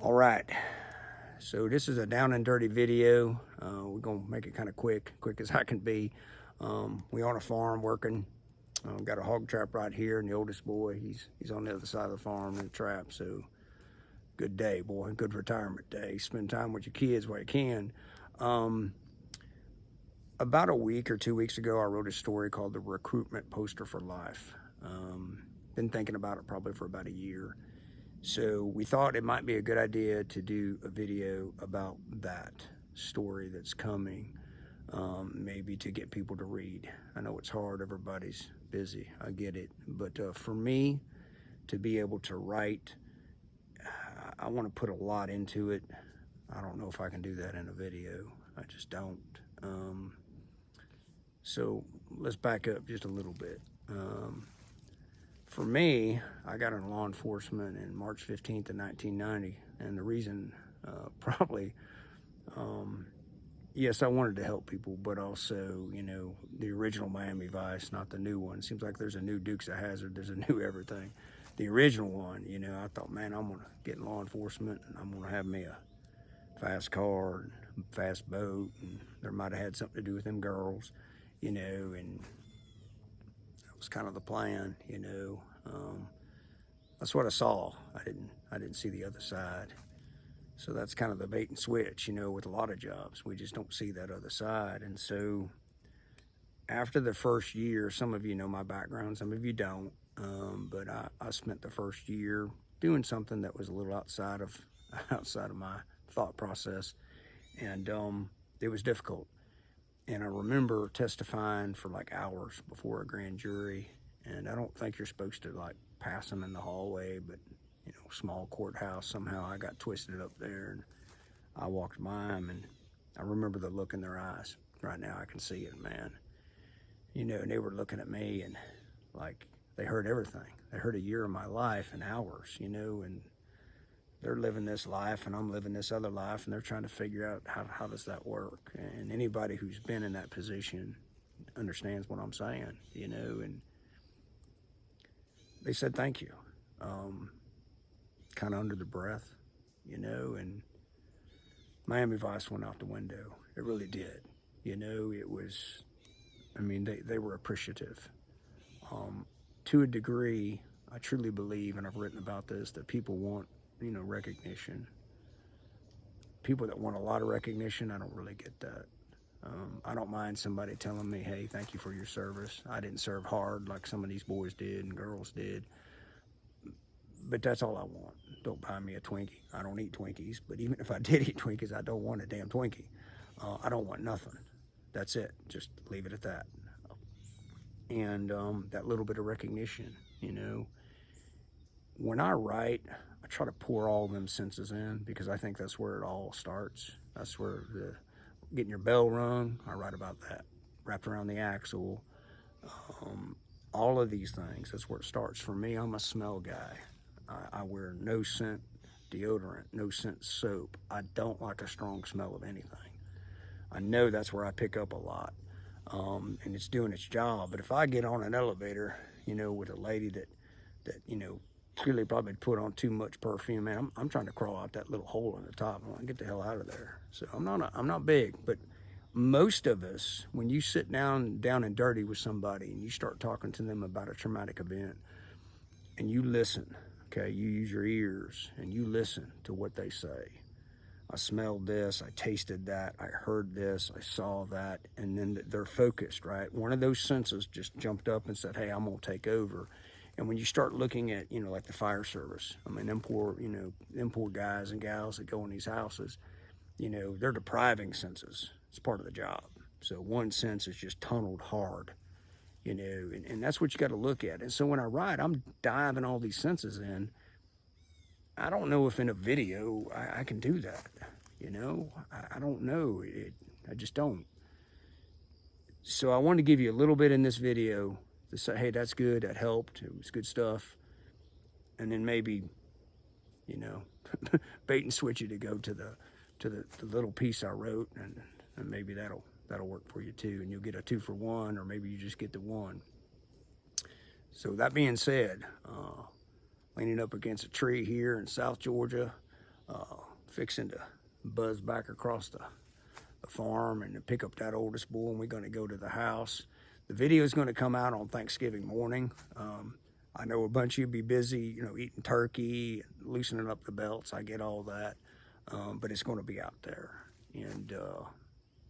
All right, so this is a down and dirty video. We're gonna make it kind of quick as I can be. We on a farm working. Got a hog trap right here, and the oldest boy, he's on the other side of the farm in the trap. So good day, boy. Good retirement day. Spend time with your kids while you can. About a week or 2 weeks ago, I wrote a story called "The Recruitment Poster for Life." Been thinking about it probably for about a year. So we thought it might be a good idea to do a video about that story that's coming, maybe to get people to read. I know it's hard, everybody's busy, I get it. But for me, to be able to write, I want to put a lot into it. I don't know if I can do that in a video. I just don't. So let's back up just a little bit. For me, I got in law enforcement in March 15th of 1990, and the reason probably, yes, I wanted to help people, but also, you know, the original Miami Vice, not the new one. Seems like there's a new Dukes of Hazzard, there's a new everything. The original one, you know, I thought, man, I'm gonna get in law enforcement, and I'm gonna have me a fast car, and fast boat, and there might have had something to do with them girls, you know, and was kind of the plan, you know. That's what I saw. I didn't see the other side. So that's kind of the bait and switch, you know, with a lot of jobs. We just don't see that other side. And so after the first year, some of you know my background, some of you don't. But I spent the first year doing something that was a little outside of my thought process, and it was difficult. And I remember testifying for like hours before a grand jury, and I don't think you're supposed to like pass them in the hallway, but you know, small courthouse, somehow I got twisted up there and I walked by them, and I remember the look in their eyes. Right now I can see it, man. You know, and they were looking at me and like they heard everything. They heard a year of my life in hours, you know, and they're living this life and I'm living this other life, and they're trying to figure out how does that work. And anybody who's been in that position understands what I'm saying, you know. And they said thank you, kind of under the breath, you know. And Miami Vice went out the window. It really did, you know. It was, I mean, they were appreciative. To a degree, I truly believe, and I've written about this, that people want, you know, recognition. People that want a lot of recognition, I don't really get that. I don't mind somebody telling me, hey, thank you for your service. I didn't serve hard like some of these boys did and girls did. But that's all I want. Don't buy me a Twinkie. I don't eat Twinkies, but even if I did eat Twinkies, I don't want a damn Twinkie. I don't want nothing. That's it. Just leave it at that. And that little bit of recognition, you know. When I write, I try to pour all them senses in, because I think that's where it all starts. That's where getting your bell rung, I write about that. Wrapped around the axle, all of these things, that's where it starts. For me, I'm a smell guy. I wear no scent deodorant, no scent soap. I don't like a strong smell of anything. I know that's where I pick up a lot, and it's doing its job. But if I get on an elevator, you know, with a lady that you know, clearly probably put on too much perfume, man, I'm trying to crawl out that little hole in the top. I want to get the hell out of there. So I'm not big, but most of us, when you sit down and dirty with somebody and you start talking to them about a traumatic event, and you listen, okay, you use your ears and you listen to what they say. I smelled this, I tasted that, I heard this, I saw that, and then they're focused, right? One of those senses just jumped up and said, hey, I'm gonna take over. And when you start looking at, you know, like the fire service, I mean, them poor guys and gals that go in these houses, you know, they're depriving senses. It's part of the job. So one sense is just tunneled hard, you know, and that's what you got to look at. And so when I write, I'm diving all these senses in. I don't know if in a video I can do that, you know. I don't know. I just don't. So I wanted to give you a little bit in this video to say, hey, that's good, that helped, it was good stuff. And then maybe, you know, bait and switch you to go to the little piece I wrote, and maybe that'll work for you too, and you'll get a 2-for-1, or maybe you just get the one. So that being said, leaning up against a tree here in South Georgia, fixing to buzz back across the farm and to pick up that oldest bull, and we're going to go to the house. The video is going to come out on Thanksgiving morning. I know a bunch of you be busy, you know, eating turkey, loosening up the belts. I get all that, but it's going to be out there. And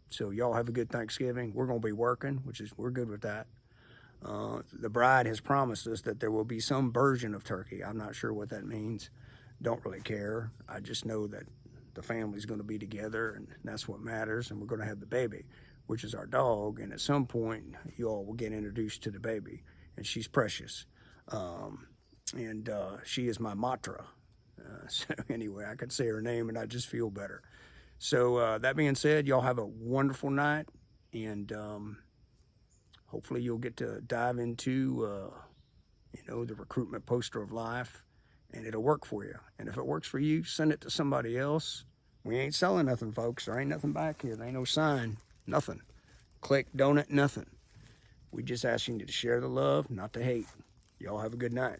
so y'all have a good Thanksgiving. We're going to be working, we're good with that. The bride has promised us that there will be some version of turkey. I'm not sure what that means. Don't really care. I just know that the family's going to be together, and that's what matters. And we're going to have the baby, which is our dog. And at some point, you all will get introduced to the baby, and she's precious. And she is my matra. So anyway, I could say her name, and I just feel better. So that being said, y'all have a wonderful night, and hopefully you'll get to dive into, you know, the recruitment poster of life, and it'll work for you. And if it works for you, send it to somebody else. We ain't selling nothing, folks. There ain't nothing back here. There ain't no sign, nothing. Click, donut, nothing. We just asking you to share the love, not to hate. Y'all have a good night.